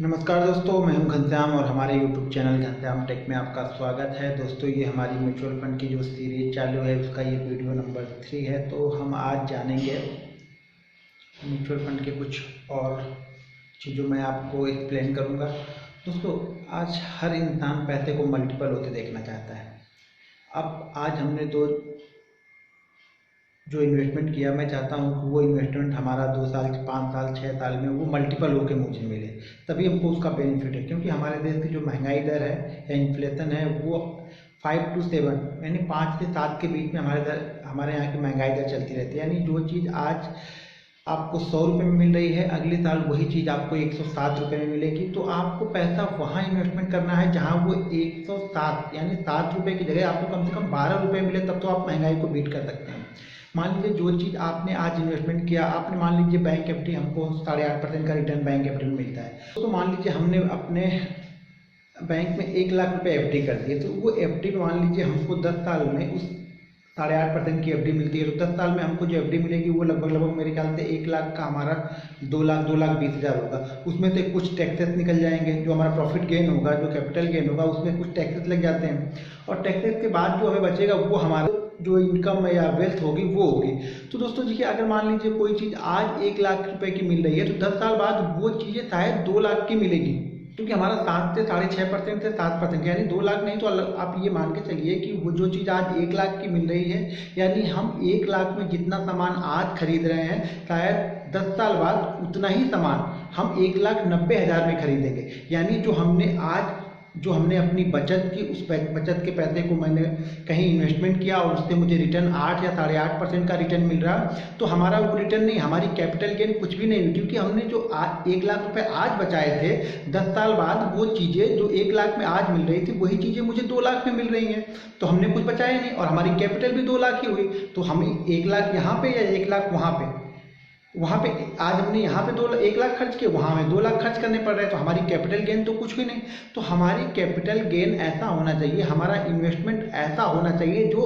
नमस्कार दोस्तों, मैं हूं घनश्याम और हमारे YouTube चैनल घनश्याम टेक में आपका स्वागत है। दोस्तों, ये हमारी म्यूचुअल फंड की जो सीरीज चालू है उसका ये वीडियो नंबर 3 है। तो हम आज जानेंगे म्यूचुअल फंड के कुछ और चीज़ों में आपको एक्सप्लेन करूंगा। दोस्तों, आज हर इंसान पैसे को मल्टीपल होते देखना चाहता है। अब आज हमने जो इन्वेस्टमेंट किया, मैं चाहता हूँ कि वो इन्वेस्टमेंट हमारा 2 साल 5 साल 6 साल में वो मल्टीपल होके मुझे मिले, तभी हमको उसका बेनिफिट है। क्योंकि हमारे देश की जो महंगाई दर है या इन्फ्लेशन है वो 5 to 7 यानी 5 से 7 के बीच में हमारे यहाँ की महंगाई दर चलती रहती है। यानी जो चीज़ आज आपको 100 रुपये में मिल रही है, अगले साल वही चीज़ आपको 107 रुपये में मिलेगी। तो आपको पैसा वहाँ इन्वेस्टमेंट करना है जहाँ वो 107 यानी 7 रुपये की जगह आपको कम से कम 12 रुपये मिले, तब तो आप महंगाई को बीट कर सकते हैं। मान लीजिए जो चीज़ आपने आज इन्वेस्टमेंट किया, आपने मान लीजिए बैंक एफडी, हमको 8.5% का रिटर्न बैंक एफडी में मिलता है। तो मान लीजिए हमने अपने बैंक में 1 लाख रुपए एफडी कर दिए, तो वो एफडी में मान लीजिए हमको 10 साल में उस 8.5% की एफडी मिलती है। तो 10 साल में हमको जो एफडी मिलेगी वो लगभग मेरे ख्याल से 1 लाख का हमारा 2 लाख 20 हज़ार होगा। उसमें से कुछ टैक्सेस निकल जाएंगे, जो हमारा प्रॉफिट गेन होगा, जो कैपिटल गेन होगा, उसमें कुछ टैक्सेस लग जाते हैं। और टैक्सेस के बाद जो हमें बचेगा वो हमारा जो इनकम या वेल्थ होगी वो होगी। तो दोस्तों देखिए, अगर मान लीजिए कोई चीज़ आज 1 लाख रुपए की मिल रही है, तो 10 साल बाद वो चीज़ें शायद 2 लाख की मिलेगी। क्योंकि हमारा 7 से 6.5% से 7%, यानी 2 लाख नहीं तो आप ये मान के चलिए कि वो जो चीज़ आज 1 लाख की मिल रही है, यानी हम 1 लाख में जितना सामान आज खरीद रहे हैं, शायद 10 साल बाद उतना ही सामान हम 1,90,000 में खरीदेंगे। यानी जो हमने अपनी बचत की, उस बचत के पैसे को मैंने कहीं इन्वेस्टमेंट किया और उससे मुझे रिटर्न 8 या 8.5% का रिटर्न मिल रहा, तो हमारा वो रिटर्न नहीं, हमारी कैपिटल गेन कुछ भी नहीं हुई। क्योंकि हमने जो 1 लाख रुपए आज बचाए थे, 10 साल बाद वो चीज़ें जो 1 लाख में आज मिल रही थी, वही चीज़ें मुझे 2 लाख में मिल रही हैं। तो हमने कुछ बचाया नहीं और हमारी कैपिटल भी 2 लाख ही हुई। तो हम 1 लाख यहाँ पे या 1 लाख वहाँ पे आज हमने यहाँ पे 1 लाख खर्च किए, वहाँ हमें 2 लाख खर्च करने पड़ रहे हैं। तो हमारी कैपिटल गेन तो कुछ भी नहीं। तो हमारी कैपिटल गेन ऐसा होना चाहिए, हमारा इन्वेस्टमेंट ऐसा होना चाहिए जो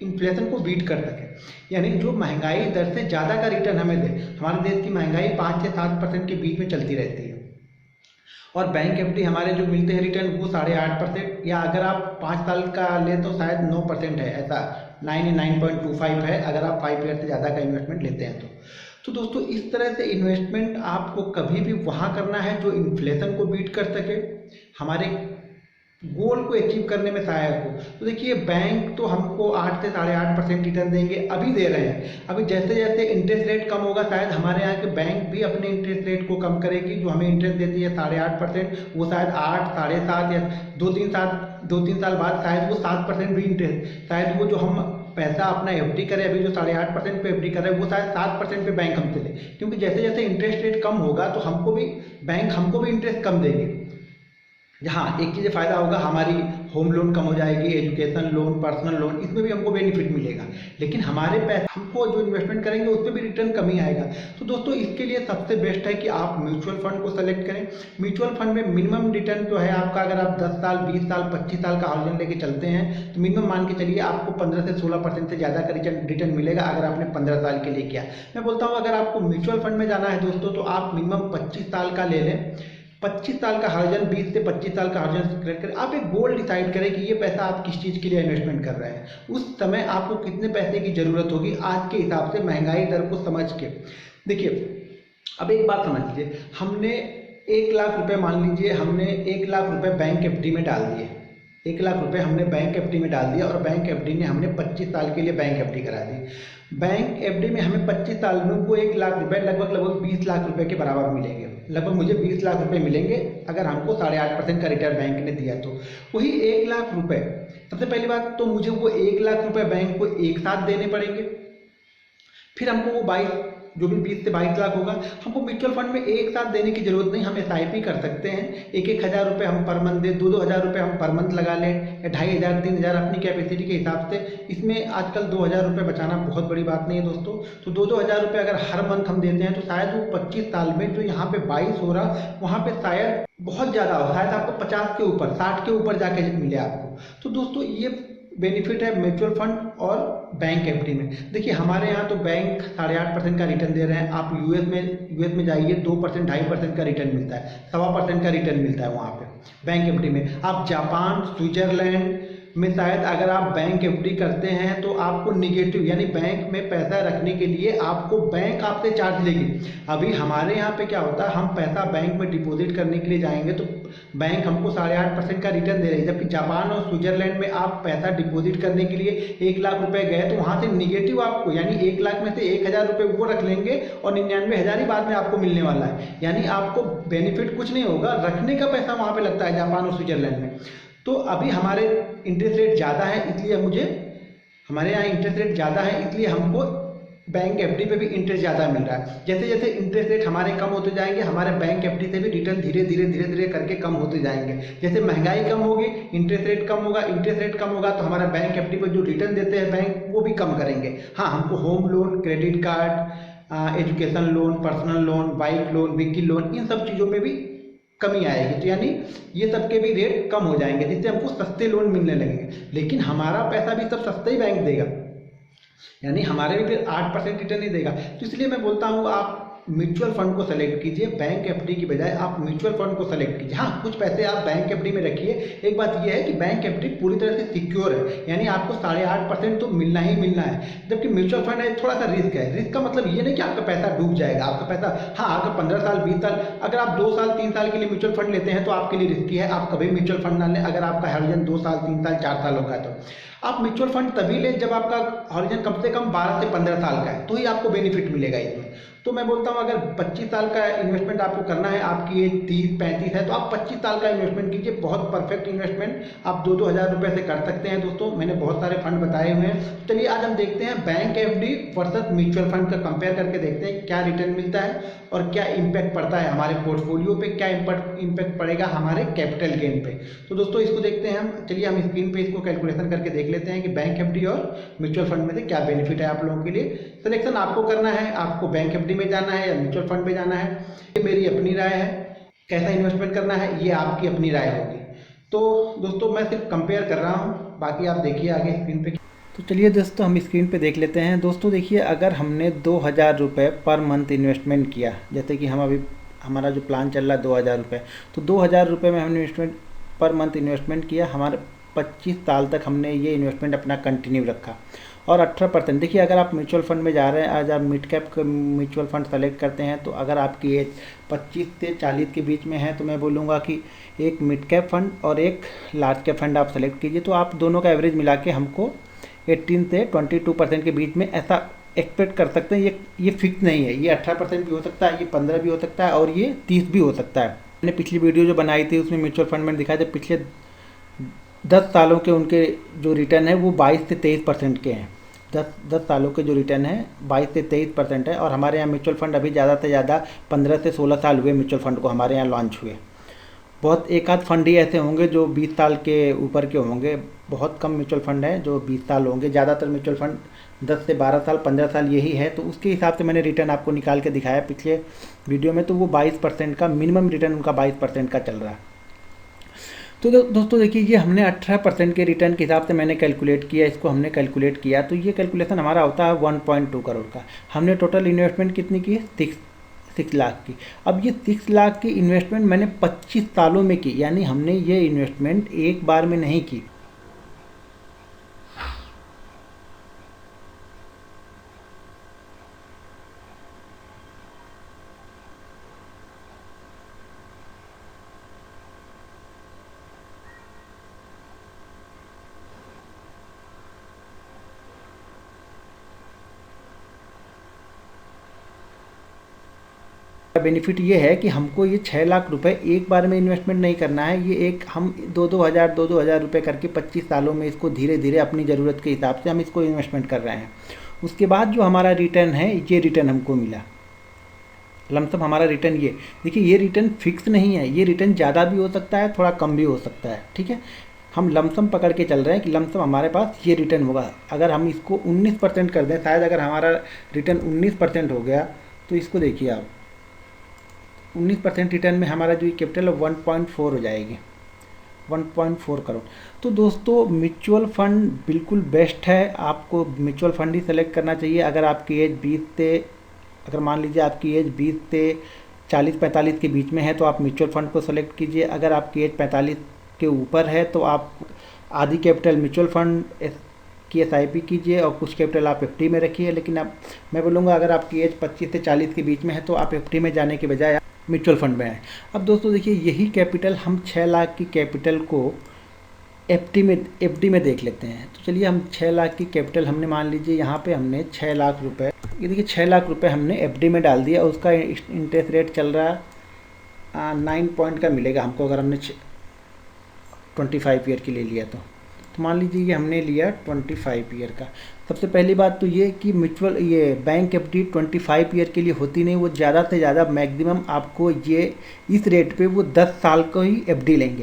इन्फ्लेशन को बीट कर सके, यानी जो महंगाई दर से ज़्यादा का रिटर्न हमें दे। हमारे देश की महंगाई 5 से 7% के बीच में चलती रहती है और बैंक एफडी हमारे जो मिलते हैं रिटर्न वो 8.5%, या अगर आप 5 साल का लें तो शायद 9% है, ऐसा 9.25 है अगर आप 5 ईयर से ज़्यादा का इन्वेस्टमेंट लेते हैं तो दोस्तों इस तरह से इन्वेस्टमेंट आपको कभी भी वहाँ करना है जो इन्फ्लेशन को बीट कर सके, हमारे गोल को अचीव करने में सहायक हो। तो देखिए, बैंक तो हमको 8 से 8.5% रिटर्न देंगे, अभी दे रहे हैं। अभी जैसे जैसे इंटरेस्ट रेट कम होगा, शायद हमारे यहाँ के बैंक भी अपने इंटरेस्ट रेट को कम करेगी। जो हमें इंटरेस्ट देती है 8.5%, वो शायद 8, 7.5 या 2-3 साल बाद शायद वो 7% भी इंटरेस्ट, शायद वो जो हम पैसा अपना एफडी करें, अभी जो 8.5% पे एफडी कर रहे हैं, वो शायद 7% पे बैंक हमसे ले। क्योंकि जैसे जैसे इंटरेस्ट रेट कम होगा तो बैंक हमको भी इंटरेस्ट कम देंगे। हाँ, एक चीज़ फ़ायदा होगा, हमारी होम लोन कम हो जाएगी, एजुकेशन लोन, पर्सनल लोन, इसमें भी हमको बेनिफिट मिलेगा। लेकिन हमारे पैसे हमको जो इन्वेस्टमेंट करेंगे उस पर भी रिटर्न कम ही आएगा। तो दोस्तों इसके लिए सबसे बेस्ट है कि आप म्यूचुअल फंड को सेलेक्ट करें। म्यूचुअल फंड में मिनिमम रिटर्न जो है आपका, अगर आप 10 साल 20 साल 25 साल का हॉरिजॉन लेके चलते हैं तो मिनिमम मान के चलिए आपको 15 से 16% से ज़्यादा का रिटर्न मिलेगा अगर आपने 15 साल के लिए किया। मैं बोलता हूँ अगर आपको म्यूचुअल फंड में जाना है दोस्तों, तो आप मिनिमम 25 साल का ले लें। 25 साल का हॉरिजॉन, 20 से 25 साल का हॉरिजॉन क्रिएट करें। आप एक गोल डिसाइड करें कि ये पैसा आप किस चीज़ के लिए इन्वेस्टमेंट कर रहे हैं, उस समय आपको कितने पैसे की ज़रूरत होगी आज के हिसाब से महंगाई दर को समझ के। देखिए, अब एक बात समझ लीजिए, हमने 1 लाख रुपए, मान लीजिए हमने 1 लाख रुपए बैंक एफडी में डाल दिए। 1 लाख रुपए हमने बैंक एफडी में डाल दिया और बैंक एफडी ने हमने 25 साल के लिए बैंक एफडी करा दी। बैंक एफडी में हमें 25 साल में वो 1 लाख रुपए लगभग 20 लाख रुपए के बराबर मिलेंगे। लगभग मुझे 20 लाख रुपए मिलेंगे अगर हमको 8.5% का रिटर्न बैंक ने दिया। तो वही 1 लाख रुपए, सबसे पहली बात तो मुझे वो 1 लाख रुपए बैंक को एक साथ देने पड़ेंगे। फिर हमको वो 20 से 22 लाख होगा, हमको म्यूचुअल फंड में एक साथ देने की जरूरत नहीं। हम SIP कर सकते हैं, 1-1 हज़ार रुपये हम पर मंथ दें, 2-2 हज़ार रुपये हम पर मंथ लगा लें, या 2,500 3,000 अपनी कैपेसिटी के हिसाब से। इसमें आजकल 2,000 रुपये बचाना बहुत बड़ी बात नहीं है दोस्तों। तो 2-2 हज़ार रुपये अगर हर मंथ हम देते हैं तो शायद वो 25 साल में जो यहाँ पे 22 हो रहा, वहाँ पे शायद बहुत ज़्यादा हो, शायद आपको 50 के ऊपर 60 के ऊपर जाके मिले आपको। तो दोस्तों ये बेनिफिट है म्यूचुअल फंड और बैंक एफडी में। देखिए हमारे यहाँ तो बैंक 8.5% का रिटर्न दे रहे हैं। आप यूएस में जाइए 2% 2.5% का रिटर्न मिलता है, 1.25% का रिटर्न मिलता है वहाँ पे बैंक एफडी में। आप जापान, स्विट्जरलैंड में शायद अगर आप बैंक एफडी करते हैं तो आपको निगेटिव, यानी बैंक में पैसा रखने के लिए आपको बैंक आपसे चार्ज लेगी। अभी हमारे यहाँ पे क्या होता है, हम पैसा बैंक में डिपॉजिट करने के लिए जाएंगे तो बैंक हमको 8.5% का रिटर्न दे रही है, जबकि जापान और स्विट्जरलैंड में आप पैसा डिपॉजिट करने के लिए 1 लाख रुपए गए तो वहाँ से निगेटिव आपको, यानी 1 लाख में से 1,000 रुपये वो रख लेंगे और 99,000 ही बाद में आपको मिलने वाला है। यानी आपको बेनिफिट कुछ नहीं होगा, रखने का पैसा वहाँ पे लगता है जापान और स्विट्जरलैंड में। तो अभी हमारे इंटरेस्ट रेट ज़्यादा है, इसलिए हमारे यहाँ इंटरेस्ट रेट ज़्यादा है, इसलिए हमको बैंक एफडी पे भी इंटरेस्ट ज़्यादा मिल रहा है। जैसे जैसे इंटरेस्ट रेट हमारे कम होते जाएंगे, हमारे बैंक एफडी से भी रिटर्न धीरे धीरे करके कम होते जाएंगे। जैसे महंगाई कम होगी, इंटरेस्ट रेट कम होगा, इंटरेस्ट रेट कम होगा तो हमारा बैंक एफडी पर जो रिटर्न देते हैं बैंक, वो भी कम करेंगे। हाँ, हमको home loan, credit card, education loan, personal loan, bike loan, vehicle loan, इन सब चीज़ों में भी कमी आएगी। तो यानी ये सब के भी रेट कम हो जाएंगे, जिससे हमको सस्ते लोन मिलने लगेंगे। लेकिन हमारा पैसा भी सब सस्ता ही बैंक देगा, यानी हमारे भी फिर 8% रिटर्न नहीं देगा। तो इसलिए मैं बोलता हूँ आप म्यूचुअल फंड को सेलेक्ट कीजिए, बैंक एफडी की बजाय आप म्यूचुअल फंड को सेलेक्ट कीजिए। हाँ, कुछ पैसे आप बैंक एफडी में रखिए। एक बात यह है कि बैंक एफडी पूरी तरह से सिक्योर है, यानी आपको 8.5% तो मिलना ही मिलना है, जबकि म्यूचुअल फंड है थोड़ा सा रिस्क है। रिस्क का मतलब ये नहीं कि आपका पैसा डूब जाएगा, आपका पैसा, हाँ अगर 15 साल 20 साल, अगर आप 2 साल 3 साल के लिए म्यूचुअल फंड लेते हैं तो आपके लिए रिस्की है, आप कभी म्यूचुअल फंड ना लें। अगर आपका हॉरिजन 2 साल 3 साल 4 साल होगा तो आप म्यूचुअल फंड तभी लें जब आपका हॉरिजन कम से कम 12 से 15 साल का है, तो ही आपको बेनिफिट मिलेगा इसमें। तो मैं बोलता हूँ अगर 25 साल का इन्वेस्टमेंट आपको करना है, आपकी एज 30-35 है, तो आप 25 साल का इन्वेस्टमेंट कीजिए। बहुत परफेक्ट इन्वेस्टमेंट आप 2-2 हज़ार रुपये से कर सकते हैं। दोस्तों मैंने बहुत सारे फंड बताए हुए हैं। चलिए आज हम देखते हैं bank FD versus mutual fund का कंपेयर करके देखते हैं क्या रिटर्न मिलता है और क्या इम्पैक्ट पड़ता है हमारे पोर्टफोलियो पे, क्या इम्पैक्ट पड़ेगा हमारे कैपिटल गेन पे। तो दोस्तों इसको देखते हैं हम। चलिए हम स्क्रीन पे इसको कैलकुलेशन करके देख लेते हैं कि बैंक एफडी और म्यूचुअल फंड में से क्या बेनिफिट है आप लोगों के लिए। सिलेक्शन आपको करना है, आपको बैंक एफडी में जाना है या म्यूचुअल फंड में जाना है, ये मेरी अपनी राय है। कैसा इन्वेस्टमेंट करना है ये आपकी अपनी राय होगी। तो दोस्तों मैं सिर्फ कंपेयर कर रहा हूँ, बाकी आप देखिए आगे स्क्रीन पे। तो चलिए दोस्तों हम स्क्रीन पे देख लेते हैं। दोस्तों देखिए, अगर हमने 2,000 रुपये पर मंथ इन्वेस्टमेंट किया, जैसे कि हम अभी हमारा जो प्लान चल रहा है 2,000 रुपये, तो 2,000 रुपये में हमने इन्वेस्टमेंट पर मंथ इन्वेस्टमेंट किया। हमारे 25 साल तक हमने ये इन्वेस्टमेंट अपना कंटिन्यू रखा और 18%। देखिए अगर आप म्यूचुअल फंड में जा रहे हैं, आज आप मिड कैप का म्यूचुअल फंड सेलेक्ट करते हैं, तो अगर आपकी एज 25 से 40 के बीच में है तो मैं बोलूँगा कि एक मिड कैप फंड और एक लार्ज कैप फंड आप सेलेक्ट कीजिए। तो आप दोनों का एवरेज मिला के हमको 18 से 22% के बीच में ऐसा एक्सपेक्ट कर सकते हैं। ये फिक्स नहीं है, ये 18% भी हो सकता है, ये 15 भी हो सकता है और ये 30 भी हो सकता है। मैंने पिछली वीडियो जो बनाई थी उसमें म्यूचुअल फंड में दिखाया था पिछले 10 सालों के उनके जो रिटर्न है वो 22 से 23% के हैं। 10 सालों के जो रिटर्न है 22 से 23% है। और हमारे यहाँ म्यूचुअल फंड अभी ज़्यादा से ज़्यादा 15 से 16 साल हुए म्यूचुअल फंड को हमारे यहाँ लॉन्च हुए। बहुत एक आध फंड ही ऐसे होंगे जो 20 साल के ऊपर के होंगे, बहुत कम म्यूचुअल फंड है जो 20 साल होंगे। ज़्यादातर म्यूचुअल फंड 10 से 12 साल 15 साल यही है। तो उसके हिसाब से मैंने रिटर्न आपको निकाल के दिखाया पिछले वीडियो में, तो वो 22% का मिनिमम रिटर्न उनका 22% का चल रहा है। तो दोस्तों देखिए, ये हमने 18% के रिटर्न के हिसाब से मैंने कैलकुलेट किया, इसको हमने कैलकुलेट किया तो ये कैलकुलेशन हमारा होता है 1.2 करोड़ का। हमने टोटल इन्वेस्टमेंट कितनी की है? 6 लाख की। अब ये 6 लाख की इन्वेस्टमेंट मैंने 25 सालों में की, यानी हमने ये इन्वेस्टमेंट एक बार में नहीं की। बेनिफिट ये है कि हमको ये 6 लाख रुपए एक बार में इन्वेस्टमेंट नहीं करना है। ये एक हम 2-2 हज़ार रुपये करके 25 सालों में इसको धीरे धीरे अपनी ज़रूरत के हिसाब से हम इसको इन्वेस्टमेंट कर रहे हैं। उसके बाद जो हमारा रिटर्न है, ये रिटर्न हमको मिला लमसम हमारा रिटर्न। ये देखिए, ये रिटर्न फिक्स नहीं है, ये रिटर्न ज़्यादा भी हो सकता है, थोड़ा कम भी हो सकता है। ठीक है, हम लमसम पकड़ के चल रहे हैं कि लमसम हमारे पास ये रिटर्न होगा। अगर हम इसको 19% कर दें, शायद अगर हमारा रिटर्न 19% हो गया तो इसको देखिए आप, 19% रिटर्न में हमारा जो कैपिटल 1.4 हो जाएगी। 1.4 करोड़। तो दोस्तों म्यूचुअल फंड बिल्कुल बेस्ट है, आपको म्यूचुअल फंड ही सेलेक्ट करना चाहिए। अगर आपकी एज 20 से, अगर मान लीजिए आपकी एज 20 से 40-45 के बीच में है तो आप म्यूचुअल फंड को सेलेक्ट कीजिए। अगर आपकी एज 45 के ऊपर है तो आप आधी कैपिटल म्यूचुअल फंड की SIP कीजिए और कुछ कैपिटल आप FD में रखिए। लेकिन अब मैं बोलूँगा अगर आपकी एज 25 से 40 के बीच में है तो आप FD में जाने के बजाय म्यूचुअल फंड में आए। अब दोस्तों देखिए, यही कैपिटल हम 6 लाख की कैपिटल को FD में देख लेते हैं। तो चलिए, हम 6 लाख की कैपिटल हमने मान लीजिए यहाँ पे हमने 6 लाख रुपए, ये देखिए 6 लाख रुपए हमने FD में डाल दिया और उसका इंटरेस्ट रेट चल रहा है 9 पॉइंट का मिलेगा हमको, अगर हमने 25 ईयर के लिए लिया तो मान लीजिए ये हमने लिया 25 ईयर का। सबसे पहली बात तो ये कि म्यूचुअल ये बैंक FD 25 ईयर के लिए होती नहीं, वो ज़्यादा से ज़्यादा मैक्सिमम आपको ये इस रेट पे वो 10 साल को ही FD लेंगे,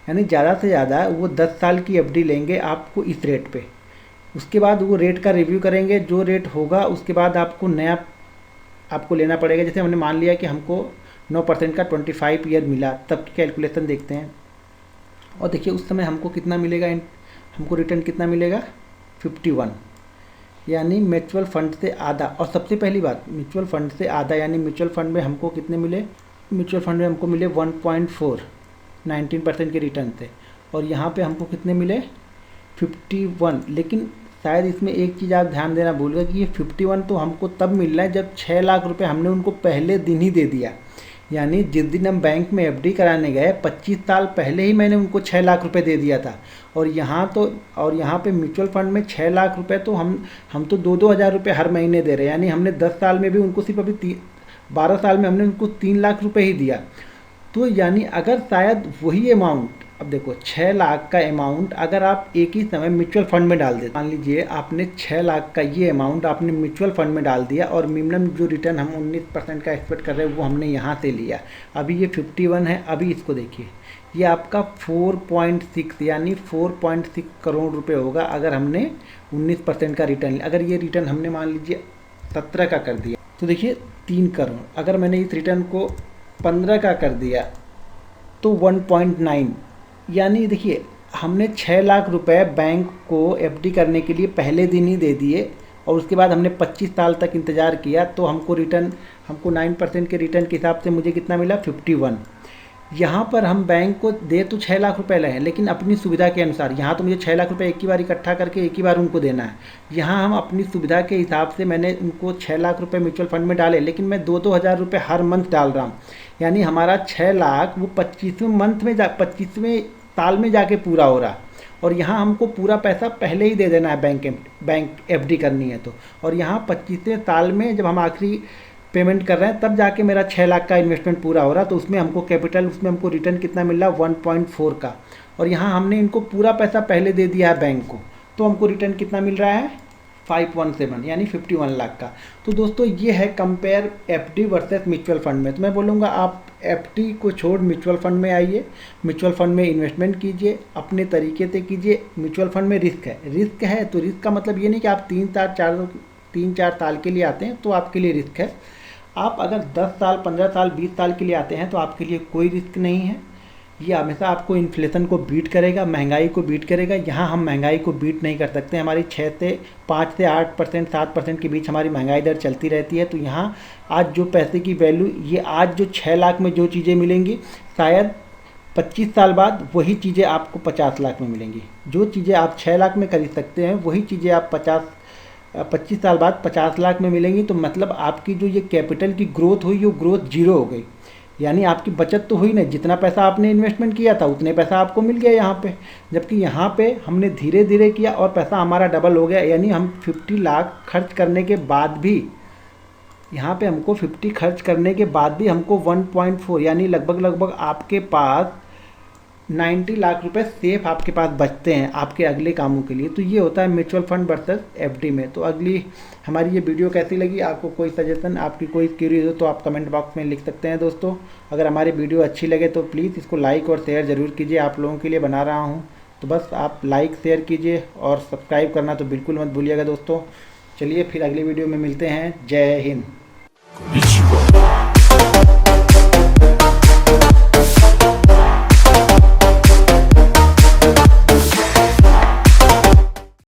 यानी ज़्यादा से ज़्यादा वो 10 साल की FD लेंगे आपको इस रेट पे। उसके बाद वो रेट का रिव्यू करेंगे, जो रेट होगा उसके बाद आपको नया आपको लेना पड़ेगा। जैसे हमने मान लिया कि हमको 9% का 25 ईयर मिला, तब की कैलकुलेशन देखते हैं और देखिए उस समय हमको कितना मिलेगा, हमको रिटर्न कितना मिलेगा 51, यानी म्यूचुअल फंड से आधा। और सबसे पहली बात, म्यूचुअल फंड से आधा यानी म्यूचुअल फंड में हमको कितने मिले, म्यूचुअल फंड में हमको मिले 1.4 19% के रिटर्न थे, और यहाँ पे हमको कितने मिले 51। लेकिन शायद इसमें एक चीज़ आप ध्यान देना भूल गए कि ये 51 तो हमको तब मिल रहा है जब 6 लाख रुपए हमने उनको पहले दिन ही दे दिया। यानी जिस दिन हम बैंक में FD कराने गए 25 साल पहले ही मैंने उनको 6 लाख रुपए दे दिया था। और यहाँ पे म्यूचुअल फंड में 6 लाख रुपए तो हम तो 2-2 हज़ार रुपये हर महीने दे रहे हैं, यानी हमने 10 साल में भी उनको सिर्फ अभी 12 साल में हमने उनको 3 लाख रुपये ही दिया। तो यानी अगर शायद वही अमाउंट, अब देखो 6 लाख का अमाउंट अगर आप एक ही समय म्यूचुअल फंड में डाल देते, मान लीजिए आपने 6 लाख का ये अमाउंट आपने म्यूचुअल फंड में डाल दिया और मिनिमम जो रिटर्न हम 19% का एक्सपेक्ट कर रहे हैं वो हमने यहाँ से लिया। अभी ये 51 है, अभी इसको देखिए ये आपका 4.6 यानी 4.6 करोड़ रुपए होगा अगर हमने 19% का रिटर्न लिया। अगर ये रिटर्न हमने मान लीजिए 17 का कर दिया तो देखिए 3 करोड़। अगर मैंने इस रिटर्न को 15 का कर दिया तो 1.9, यानी देखिए हमने 6 लाख रुपए बैंक को FD करने के लिए पहले दिन ही दे दिए और उसके बाद हमने 25 साल तक इंतज़ार किया तो हमको 9% के रिटर्न के हिसाब से मुझे कितना मिला 51। यहाँ पर हम बैंक को दे तो 6 लाख रुपए रहे हैं, लेकिन अपनी सुविधा के अनुसार। यहाँ तो मुझे 6 लाख रुपए एक ही बार इकट्ठा करके एक ही बार उनको देना है। यहाँ हम अपनी सुविधा के हिसाब से मैंने उनको 6 लाख रुपए म्यूचुअल फंड में डाले, लेकिन मैं 2-2 हज़ार रुपये हर मंथ डाल रहा हूँ। यानी हमारा 6 लाख वो 25वें साल में जाके पूरा हो रहा। और यहाँ हमको पूरा पैसा पहले ही दे देना है बैंक FD करनी है तो। और यहाँ 25वें साल में जब हम आखिरी पेमेंट कर रहे हैं तब जाके मेरा 6 लाख का इन्वेस्टमेंट पूरा हो रहा। तो उसमें हमको रिटर्न कितना मिल रहा 1.4 का। और यहाँ हमने इनको पूरा पैसा पहले दे दिया है बैंक को, तो हमको रिटर्न कितना मिल रहा है 517 यानी 51 लाख का। तो दोस्तों ये है compare FD versus mutual fund में। तो मैं बोलूँगा आप FD को छोड़ म्यूचुअल फंड में आइए, म्यूचुअल फंड में इन्वेस्टमेंट कीजिए, अपने तरीके से कीजिए। म्यूचुअल फंड में रिस्क है तो रिस्क का मतलब ये नहीं कि आप 3-4 साल के लिए आते हैं तो आपके लिए रिस्क है। आप अगर 10 साल 15 साल 20 साल के लिए आते हैं तो आपके लिए कोई रिस्क नहीं है। ये हमेशा आपको इन्फ्लेशन को बीट करेगा, महंगाई को बीट करेगा। यहाँ हम महंगाई को बीट नहीं कर सकते, हमारी 5 से 8% 7% के बीच हमारी महंगाई दर चलती रहती है। तो यहाँ आज जो पैसे की वैल्यू, ये आज जो 6 लाख में जो चीज़ें मिलेंगी शायद 25 साल बाद वही चीज़ें आपको 50 लाख में मिलेंगी। जो चीज़ें आप 6 लाख में खरीद सकते हैं वही चीज़ें आप 25 साल बाद 50 लाख में मिलेंगी। तो मतलब आपकी जो ये कैपिटल की ग्रोथ हुई वो ग्रोथ जीरो हो गई, यानी आपकी बचत तो हुई नहीं। जितना पैसा आपने इन्वेस्टमेंट किया था उतने पैसा आपको मिल गया यहाँ पे, जबकि यहाँ पे हमने धीरे धीरे किया और पैसा हमारा डबल हो गया। यानी हम 50 लाख खर्च करने के बाद भी, यहाँ पे हमको 50 खर्च करने के बाद भी हमको 1.4 यानी लगभग आपके पास 90 लाख रुपए सेफ आपके पास बचते हैं आपके अगले कामों के लिए। तो ये होता है म्यूचुअल फंड वर्सेस FD में। तो अगली हमारी ये वीडियो कैसी लगी, आपको कोई सजेशन, आपकी कोई क्वेरी हो तो आप कमेंट बॉक्स में लिख सकते हैं दोस्तों। अगर हमारी वीडियो अच्छी लगे तो प्लीज़ इसको लाइक और शेयर ज़रूर कीजिए, आप लोगों के लिए बना रहा हूँ। तो बस आप लाइक शेयर कीजिए और सब्सक्राइब करना तो बिल्कुल मत भूलिएगा दोस्तों। चलिए फिर अगली वीडियो में मिलते हैं। जय हिंद।